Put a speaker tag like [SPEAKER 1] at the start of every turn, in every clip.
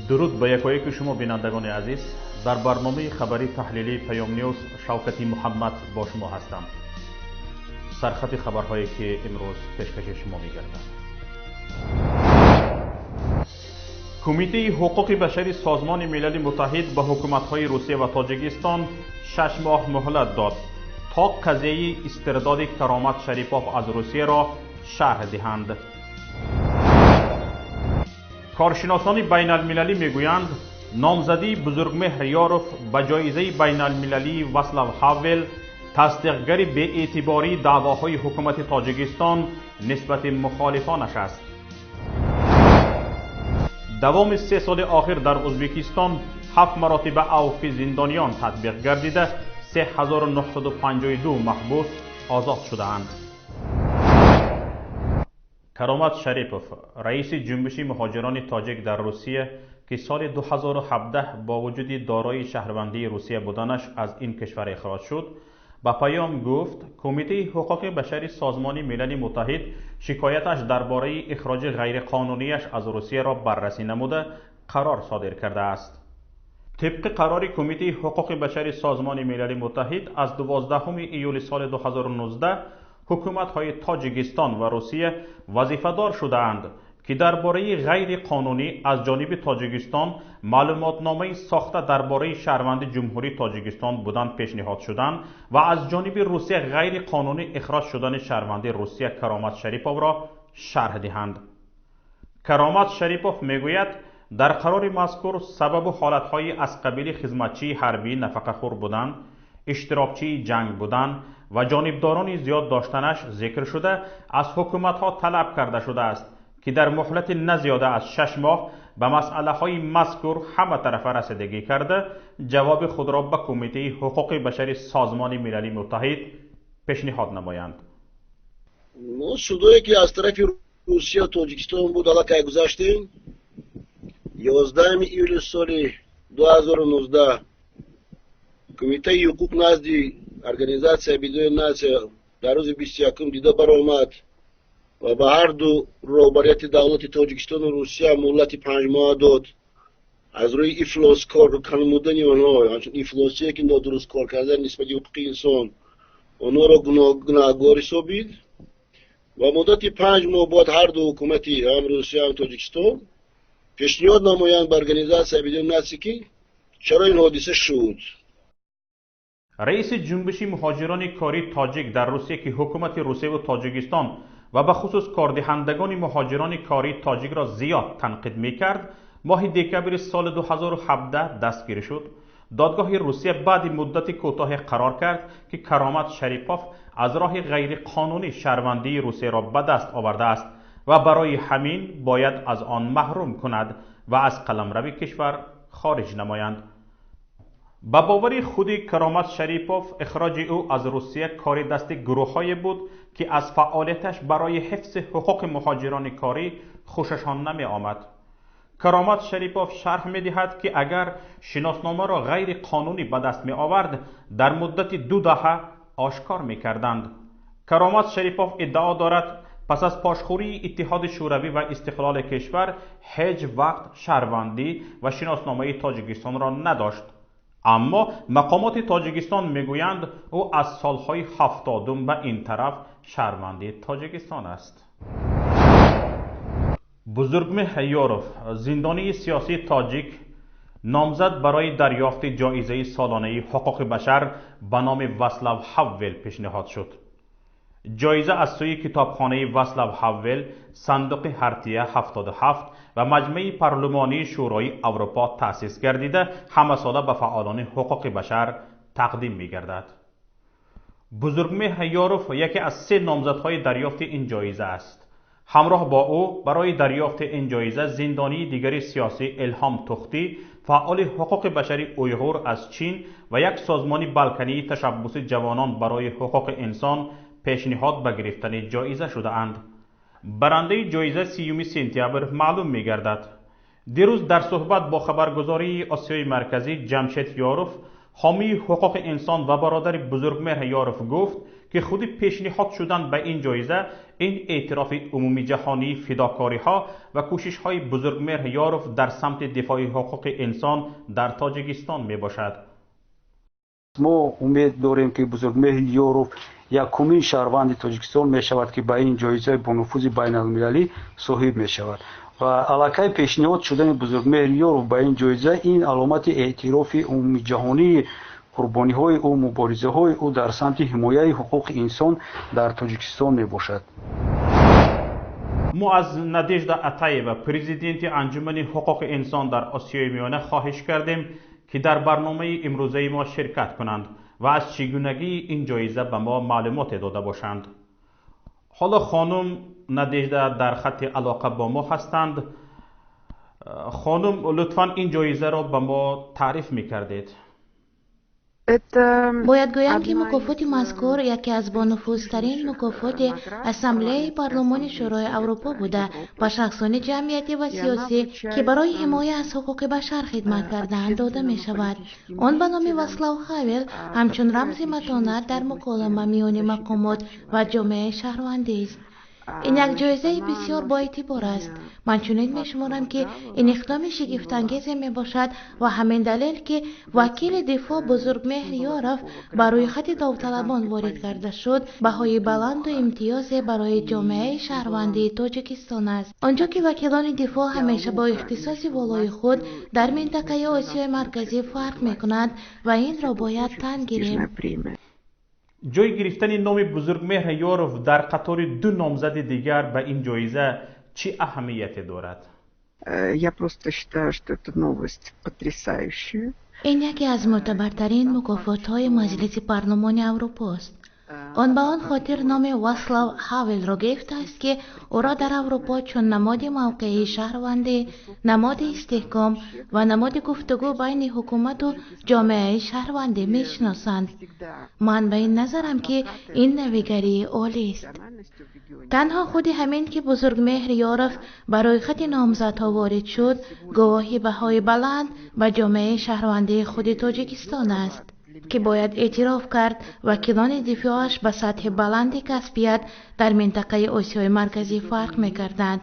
[SPEAKER 1] درود به یکایک شما بینندگان عزیز. در برنامه خبری تحلیلی پیام نیوز شوکتی محمد با شما هستم. سرخط خبرهایی که امروز پیشکش شما می‌گردد. کمیته حقوق بشری سازمان ملل متحد به حکومت‌های روسیه و تاجیکستان 6 ماه مهلت داد تا قضیه استرداد کرامت شریپوف از روسیه را شرح دهند. کارشناسان بین المللی میگویند نامزدی بزرگمهر یاروف به جایزه بین المللی واصلاو هاول تصدیقگر بی اعتباری دعواهای حکومت تاجیکستان نسبت مخالفانش است. دوام 3 سال آخر در ازبکستان 7 مراتب عفو زندانیان تطبیق گردیده 3952 محبوس آزاد شدهاند. کرامت شریپوف رئیس جنبش مهاجران تاجیک در روسیه که سال 2017 با وجود دارای شهروندی روسیه بودنش از این کشور اخراج شد، با پیام گفت کمیته حقوق بشری سازمان ملل متحد شکایتش درباره اخراج غیرقانونیش از روسیه را بررسی نموده قرار صادر کرده است. طبق قرار کمیته حقوق بشری سازمان ملل متحد از 12 ایول سال 2019 حکومت‌های تاجیکستان و روسیه وظیفه‌دار شده‌اند که درباره غیر قانونی از جانب تاجیکستان معلوماتنامه ساخته درباره شهروند جمهوری تاجیکستان بودن پیشنهاد شدند و از جانب روسیه غیر قانونی اخراج شدن شهروند روسیه کرامت شریپوف را شرح دهند. کرامت شریپوف میگوید در قرار مذکور سبب حالت‌های از قبیل خدمتچی حربی نفقه‌خور بودن، اشتراکچی جنگ بودن و جانبداران زیاد داشتنش ذکر شده از حکومت‌ها طلب کرده شده است که در مهلت نزیاده از 6 ماه به مسئله های مذکور همه طرفه رسیدگی کرده جواب خود را به کمیته حقوق بشری سازمان ملل متحد پیشنهاد نمایند.
[SPEAKER 2] موضوعی که از طرف روسیه و تاجیکستان بود حالا که گذاشتیم 11 ایول سال 2019 کمیته حقوق نزد ارگانیزاسیا بیدای ناسیا در روز 21 دیده برآمد و به هر دو رهبریت دولت تاجیکستان و روسیه مهلت 5 ماه داد از روی افلاس کار کنمودن آنها، چون افلاسی که نادرست کار کردن نسبت به حقوق انسان آنها را گناهکار سابید و مدت 5 ماه بعد هر دو حکومتی هم روسیه هم تاجیکستان پیشنهاد نمایند به ارگانیزاسیا بیدای ناسیا که چرا این حادثه شد.
[SPEAKER 1] رئیس جنبش مهاجران کاری تاجیک در روسیه که حکومت روسیه و تاجیکستان و به خصوص کاردهندگان مهاجران کاری تاجیک را زیاد تنقید می‌کرد، ماه دکبر سال 2017 دستگیر شد. دادگاه روسیه بعد مدت کوتاه قرار کرد که کرامت شریپوف از راه غیر قانونی شهروندی روسیه را به دست آورده است و برای همین باید از آن محروم کند و از قلمرو کشور خارج نمایند. با باور خود کرامت شریپوف اخراج او از روسیه کار دست گروه‌هایی بود که از فعالیتش برای حفظ حقوق مهاجران کاری خوششان نمی آمد. کرامت شریپوف شرح می دهد که اگر شناسنامه را غیر قانونی به دست می آورد در مدت 2 دهه آشکار می کردند. کرامت شریپوف ادعا دارد پس از پاشخوری اتحاد شوروی و استقلال کشور هیچ وقت شهروندی و شناسنامه تاجیکستان را نداشت. اما مقامات تاجیکستان میگویند او از سالهای 70 به این طرف شهروند تاجیکستان است. بزرگمهر یاروف زندانی سیاسی تاجیک نامزد برای دریافت جایزه سالانه حقوق بشر به نام واصلاو هاول پیشنهاد شد. جایزه از سوی کتابخانه واصلاو هاول، صندوق هرتیه 77 و مجمع پارلمانی شورای اروپا تأسیس گردیده همه ساله به فعالان حقوق بشر تقدیم می گردد. بزرگمهر یاروف یکی از 3 نامزدهای دریافت این جایزه است. همراه با او برای دریافت این جایزه زندانی دیگری سیاسی الهام توختی، فعال حقوق بشری اویغور از چین و یک سازمان بلکانی تشبث جوانان برای حقوق انسان پیشنهاد به گرفتن جایزه شده اند. برنده جایزه 30 سپتامبر معلوم می گردد. دیروز در صحبت با خبرگزاری آسیای مرکزی جمشید یاروف حامی حقوق انسان و برادر بزرگمهر یاروف گفت که خود پیشنهاد شدن به این جایزه این اعتراف عمومی جهانی فداکاری ها و کوشش های بزرگمهر یاروف در سمت دفاع حقوق انسان در تاجیکستان می باشد.
[SPEAKER 3] ما امید داریم که بزرگمهر یاروف یکمین شهروند تاجیکستان می شود که به این جایزه با نفوذ بین المللی صاحب می شود و علاقه پیشنهاد شدن بزرگمهر یاروف به این جایزه این علامت اعتراف عمومی جهانی قربانی های او مبارزه های او در سمت حمایت حقوق انسان در تاجیکستان می باشد.
[SPEAKER 1] ما از نادژدا اتایوا پرزیدنت انجمن حقوق انسان در آسیای میانه خواهش کردیم که در برنامه امروزه ما شرکت کنند و از چگونگی این جایزه به ما معلومات داده باشند. حالا خانم نادژدا در خط علاقه با ما هستند. خانم لطفاً این جایزه را به ما تعریف می‌کردید.
[SPEAKER 4] باید گویم که مکافات مذکور یکی از بانفوذترین مکافات اسامبله پارلمان شورای اروپا بوده و شخصان جمعیتی و سیاسی که برای حمایت از حقوق بشر خدمت کردند داده می شود. آن به نام واصلاو هاول همچون رمز متانت در مکالمه میان مقامات و جامعه شهروندی است. این یک جایزه بسیار با اعتبار است. من چنین می‌شمارم که این اقدام شگفت‌انگیز میباشد و همین دلیل که وکیل دفاع بزرگمهر یاروف برای خط داوطلبان وارد کرده شد بهای بلند و امتیاز برای جامعه شهروندی تاجیکستان است. آنجا که وکیلان دفاع همیشه با اختصاص والای خود در منطقه آسیای مرکزی فرق می‌کنند و این را باید تن گیریم.
[SPEAKER 1] جای گرفتن نام بزرگمهر یاروف در قطار دو نامزد دیگر به این جایزه چه اهمیتی دارد؟
[SPEAKER 5] Я просто считаю, что это новость потрясающая.
[SPEAKER 4] این یکی از معتبرترین مکافات‌های مجلس پارلمان اروپا است. آن به آن خاطر نام واصلاو هاول را گرفته است که او را در اروپا چون نماد موقعی شهروندی، نماد استحکام و نماد گفتگو بین حکومت و جامعه شهروندی میشناسند. من به این نظرم که این نویگری عالی است. تنها خود همین که بزرگمهر یاروف برای خط نامزدها وارد شد گواهی بهای بلند به جامعه شهروندی خود تاجیکستان است که باید اعتراف کرد وکیلان دفاعش به سطح بلند کسبیت در منطقه آسیای مرکزی فرق می‌کردند.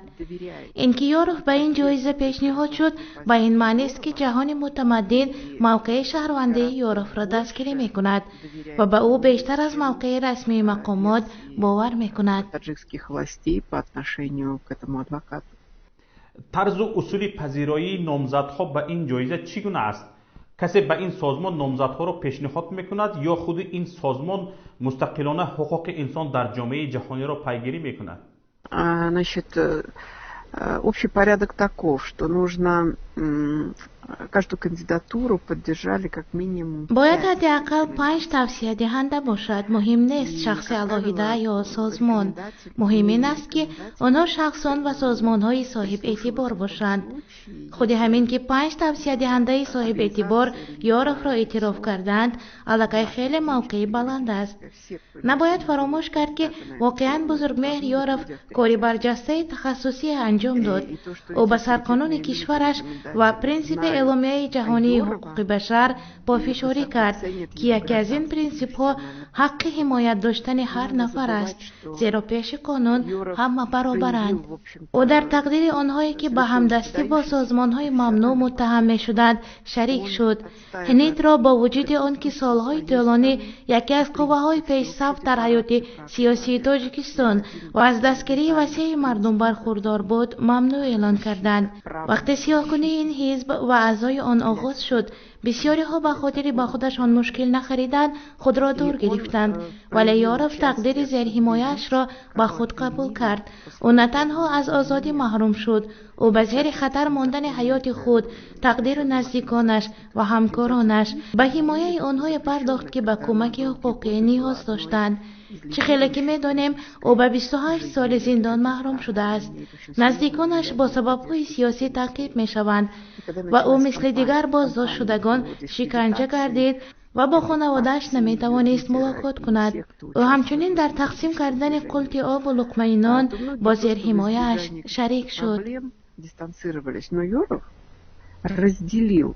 [SPEAKER 4] اینکه یاروف به این جایزه پیشنهاد شد به این معنی است که جهان متمدن موقع شهروندی یاروف را دستگیری می‌کند و به او بیشتر از موقع رسمی مقامات باور می‌کند.
[SPEAKER 1] طرز و اصول پذیرایی نامزدها به این جایزه چگونه است؟ کسی به این سازمان نامزدها را پیشنهاد میکند یا خود این سازمان مستقلانه حقوق انسان در جامعه جهانی را پیگیری میکند؟
[SPEAKER 5] Значит, общий порядок таков, что нужно каждую кандидатуру поддержали как минимум.
[SPEAKER 4] باید حداقل 5 توصیه دهنده باشد. مهم نیست شخص علاهیده یا سازمان. مهم این است که آنها شخصان و سازمان‌های صاحب اعتبار باشند. خود همین که 5 توصیه دهنده صاحب اعتبار یاروف را اعتراف کردند، علاقه خیلی موقعی بلند است. نباید فراموش کرد که واقعاً بزرگمهر یاروف کاری برجسته تخصصی انجام داد. او به سرقانون کشورش و پرینسیپ اعلامیه جهانی حقوق بشر پافشاری کرد که یکی از این پرینسیپ ها حق حمایت داشتن هر نفر است، زیرا پیش قانون همه برابرند. او در تقدیر آنهایی که به همدستی با سازمان های ممنوع متهم می شدند شریک شد. هنیت را با وجود آن که سالهای طولانی یکی از قوه های پیش صف در حیات سیاسی تاجیکستان و از دستگیری وسیع مردم برخوردار بود ممنوع اعلان کردند. وقتی سیاه‌کنی این حزب و اعضای آن آغاز شد، بسیاری ها به خاطر با خودشان مشکل نخریدند خود را دور گرفتند، ولی یاروف تقدیر زیر حمایه‌اش را با خود قبول کرد. او نه تنها از آزادی محروم شد، او به زیر خطر ماندن حیات خود، تقدیر نزدیکانش و همکارانش به حمایه آنها پرداخت که به کمک حقوقی نیاز داشتند. چه خیلی که می‌دانیم او به 28 سال زندان محروم شده است. نزدیکانش با سبب‌های سیاسی تعقیب می‌شوند و او مثل دیگر بازداشت شدگان شکنجه گردید و با خانواده‌اش نمی‌توانست ملاقات کند. او همچنین در تقسیم کردن قلت آب و لقمه نان با زیر حمایه‌اش شریک شد.
[SPEAKER 5] Но Йоров разделил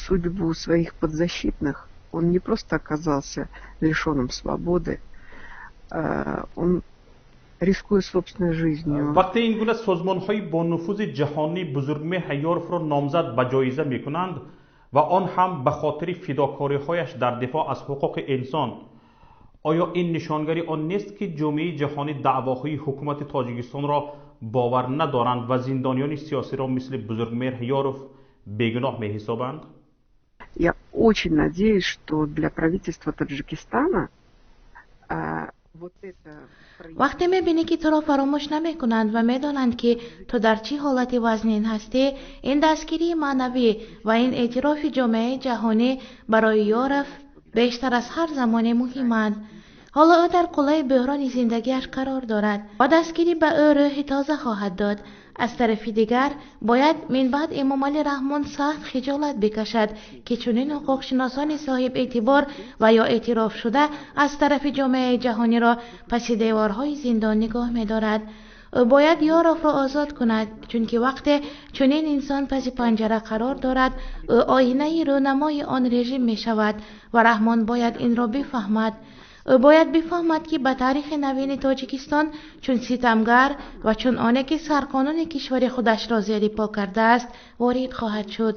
[SPEAKER 5] судьбу своих подзащитных. Он не просто оказался лишенным свободы, он, рискуя собственной жизнью.
[SPEAKER 1] وقتی این گونه سازمان‌های با نفوذ جهانی بزرگمهر یاروف را نامزد به جایزه می‌کنند و آن هم به خاطر فداکاری‌هایش در دفاع از حقوق انسان، آیا این نشانگری آن نیست که جامعه جهانی دعواهای حکومت تاجیکستان را باور ندارند و زندانیان سیاسی را مثل بزرگمهر یاروف بیگناه می‌حسابند؟
[SPEAKER 5] Я очень надеюсь, что для правительства Таджикистана вот это...
[SPEAKER 4] وقتی میبینی که تو را فراموش نمی کنند و میدانند که تو در چه حالت وزنین هستی، این دستگیری معنوی و این اعتراف جامعه جهانی برای یاروف بیشتر از هر زمان مهمند. حالا او در قلعه بحران زندگیش قرار دارد و دستگیری به او روح تازه خواهد داد. از طرف دیگر باید من بعد امام علی رحمان سخت خجالت بکشد که چنین حقوق شناسان صاحب اعتبار و یا اعتراف شده از طرف جامعه جهانی را پس دیوارهای زندان نگاه می‌دارد. او باید یاروف را آزاد کند، چون که وقتی چنین انسان پس پنجره قرار دارد او آینه رونمای آن رژیم می شود و رحمان باید این را بفهمد. او باید بفهمد که به تاریخ نوین تاجیکستان چون ستمگر و چون آنه که سرقانون کشور خودش را زیر پا کرده است وارد خواهد شد.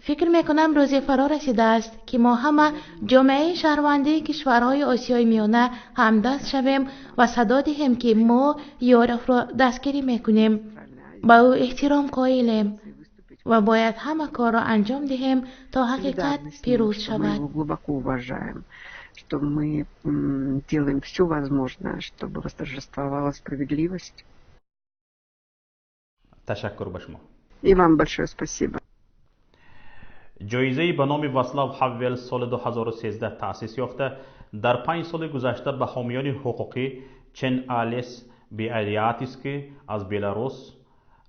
[SPEAKER 4] فکر میکنم روزی فرا رسیده است که ما همه جامعه شهروندی کشورهای آسیای میانه همدست شویم و صدا دهیم که ما یاروف را دستگیری میکنیم، با او احترام قائلیم و باید همه کار را انجام دهیم تا حقیقت پیروز شود.
[SPEAKER 5] Что мы делаем все возможное, чтобы восторжествовала справедливость.
[SPEAKER 1] تشکر به شما.
[SPEAKER 5] И вам большое спасибо.
[SPEAKER 1] جایزه به نام واسلاو هاول سال 2013 تأسیس یافته، در 5 سال گذشته به حامیان حقوقی چن آلیس بیالیاتیسکی از بلاروس،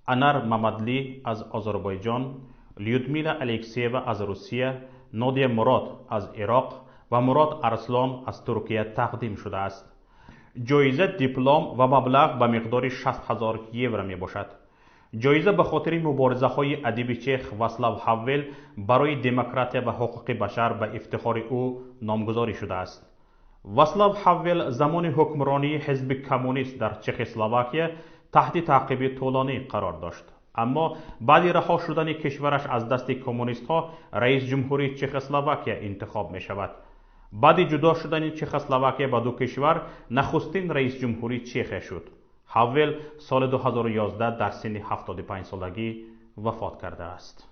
[SPEAKER 1] انار ممدلی از آذربایجان، لیودمیلا الکسیوا از روسیه، نادیا مراد از عراق و مراد ارسلان از ترکیه تقدیم شده است. جایزه دیپلم و مبلغ به مقدار 60,000 یورو می باشد. جایزه به خاطر مبارزه های ادیب چخ واسلاو هاول برای دموکراسی و حقوق بشر به افتخار او نامگذاری شده است. واسلاو هاول زمان حکمرانی حزب کمونیست در چخسلواکیه تحت تعقیب طولانی قرار داشت، اما بعد رها شدن کشورش از دست کمونیست ها رئیس جمهوری چخسلواکیه انتخاب می شود. بعد جدا شدن چخسلواکیه با دو کشور نخستین رئیس جمهوری چخ شد. هاول سال 2011 در سن 75 سالگی وفات کرده است.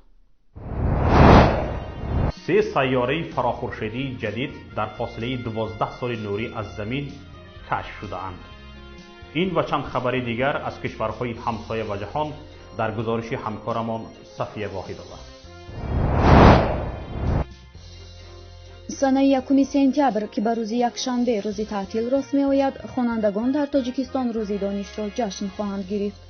[SPEAKER 1] 3 سیاره فراخورشیدی جدید در فاصله 12 سال نوری از زمین کشف شده اند. این و چند خبر دیگر از کشورهای همسایه و جهان در گزارش همکارمان صفیه واحدова.
[SPEAKER 6] санаи 1 сентябр ки ба рӯзи якшанбе рӯзи таътил рост меояд, хонандагон дар тоҷикистон рӯзи донишро ҷашн хоҳанд гирифт.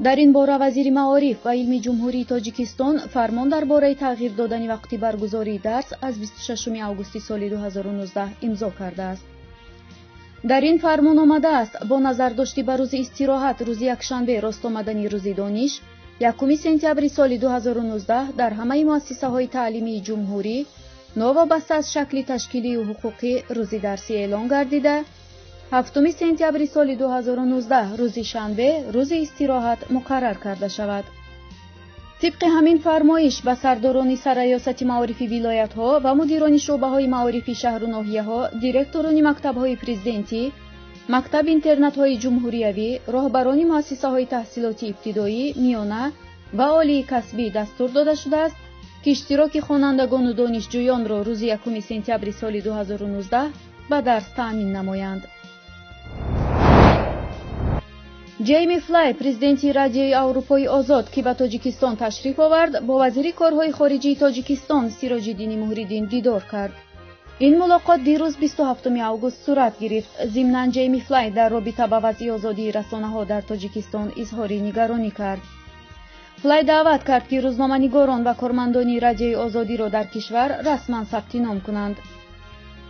[SPEAKER 6] дар ин бора вазири маориф ва илми ҷумҳурии тоҷикистон фармон дар бораи тағйир додани вақти баргузории дарс аз 26 августи соли 2019 имзо кардааст. дар ин фармон омадааст бо назардошти ба рӯзи истироҳат рӯзи якшанбе рост омадани рӯзи дониш 1 сентябри соли 2019 дар ҳамаи муассисаҳои таълимии ҷумҳурӣ новобаста аз шакли ташкилию ҳуқуқӣ рӯзи дарсӣ эълон гардида, 7 сентябри соли 2019 рӯзи шанбе рӯзи истироҳат муқаррар карда шавад. тибқи ҳамин фармоиш ба сардорони сарраёсати маорифи вилоятҳо ва мудирони шуъбаҳои маорифи шаҳру ноҳияҳо, директорони мактабҳои президентӣ, мактаб-интернатҳои ҷумҳуриявӣ, роҳбарони муассисаҳои таҳсилоти ибтидоӣ, миёна ва олии касбӣ дастур дода шудааст ки иштироки хонандагону донишҷӯёнро рӯзи 1 сентябри соли 2019 ба дарс таъмин намоянд. ҷейми флай, президенти радиои аврупои озод ки ба тоҷикистон ташриф овард, бо вазири корҳои хориҷии тоҷикистон Сироҷиддини Муҳриддин дидор кард. ин мулоқот дирӯз 27 август сурат гирифт. зимнан ҷейми флай дар робита ба вазъи озодии расонаҳо дар тоҷикистон изҳори нигаронӣ кард. флай даъват кард ки рӯзноманигорон ва кормандони радиои озодиро дар кишвар расман сабти ном кунанд.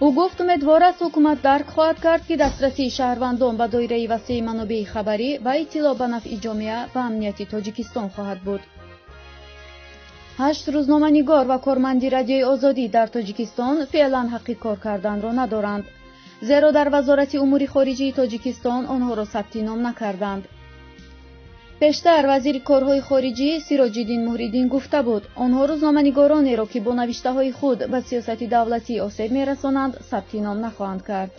[SPEAKER 6] ӯ гуфт умедвор аст ҳукумат дарк хоҳад кард ки дастрасии шаҳрвандон ба доираи васеъи манобеи хабарӣ ва иттилоъ ба нафъи ҷомеа ва амнияти тоҷикистон хоҳад буд. 8 рӯзноманигор ва корманди радиои озодӣ дар тоҷикистон феълан ҳаққи кор карданро надоранд. زیرا در وزارت امور خارجه تاجیکستان آنها را ثبت نام نکردند. پیشتر وزیر کارهای خارجی سیراج‌الدین محریدین گفته بود آنها روزنامه‌نگارانی را که با نوشته‌های خود به سیاست دولتی آسیب می‌رسانند ثبت نام نخواهند کرد.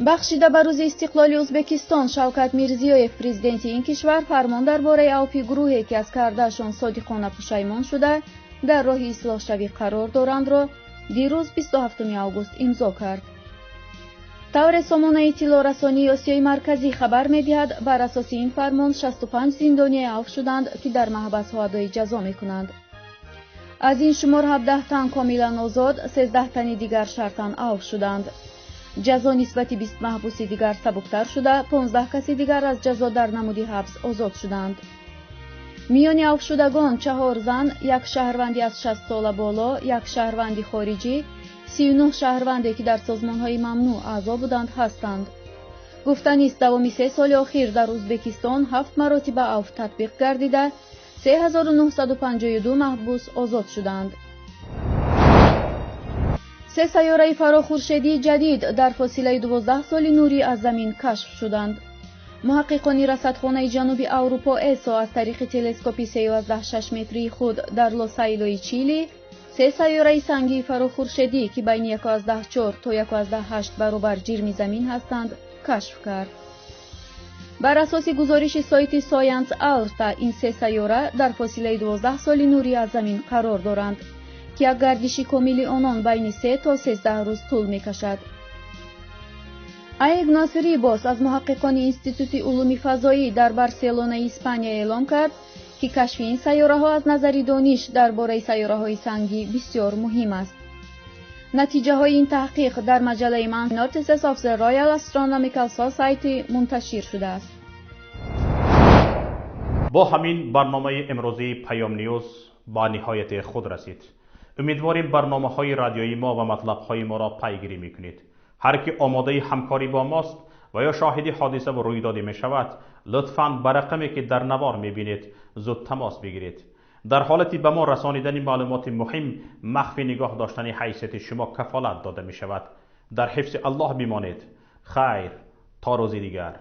[SPEAKER 6] بخشیده به روز استقلال ازبکستان، شوکت میرزیویف پرزیدنت این کشور فرمان درباره اوپی گروهی که از کردهشان صادقانه پشیمان شده در راه اصلاح شوی قرار دارند را دیروز 27 اوگوست امضا کرد. طور سامانه اطلاع رسانی آسیای مرکزی خبر می‌دهد بر اساس این فرمان 65 زندانی عفو شدند که در محبس‌ها ادای جزا می‌کنند. از این شمار 17 تن کاملا آزاد، 13 تن دیگر شرطاً عفو شدند. جزا نسبت 20 محبوس دیگر سبکتر شده، 15 کسی دیگر از جزا در نمود حبس آزاد شدند. میان عفو شدگان 4 زن، یک شهروندی از 60 سال بالا، یک شهروندی خارجی، 39 شهروندی که در سازمان‌های ممنوع اعضا بودند هستند. گفتنی است دوام 3 سال اخیر در ازبکستان 7 مراتب عفو تطبیق گردیده 3952 محبوس آزاد شدند. 3 سیاره فراخورشیدی جدید در فاصله 12 سال نوری از زمین کشف شدند. محققان رصدخانه جنوبی اروپا ESO از طریق تلسکوپ 13.6 متری خود در لوسایلوی چیلی 3 سیاره سنگی فراخورشیدی که بین 1.4 تا 1.8 برابر جرم زمین هستند کشف کرد. بر اساس گزارش سایت ساینس آلرتا این 3 سیاره در فاصله 12 سال نوری از زمین قرار دارند که یک گردش کامل آنان بین 3 تا 13 روز طول می‌کشد. ایگناس ریبوس از محققان انستیتوت علوم فضایی در بارسلونا اسپانیا اعلام کرد که کشف این سیاره‌ها از نظر دانش درباره سیاره‌های سنگی بسیار مهم است. نتیجه های این تحقیق در مجله Notices of the Royal Astronomical Society منتشر شده است.
[SPEAKER 1] با همین برنامه امروزی پیام نیوز با نهایت خود رسید. امیدواریم برنامه‌های رادیویی ما و مطلب‌های ما را پیگیری می‌کنید. هر کی آماده همکاری با ماست و یا شاهد حادثه و رویدادی می‌شود، لطفاً به رقمی که در نوار می‌بینید زود تماس بگیرید. در حالتی به ما رسانیدن معلومات مهم مخفی نگاه داشتن حیثیت شما کفالت داده می‌شود. در حفظ الله بمانید. خیر تا روزی دیگر.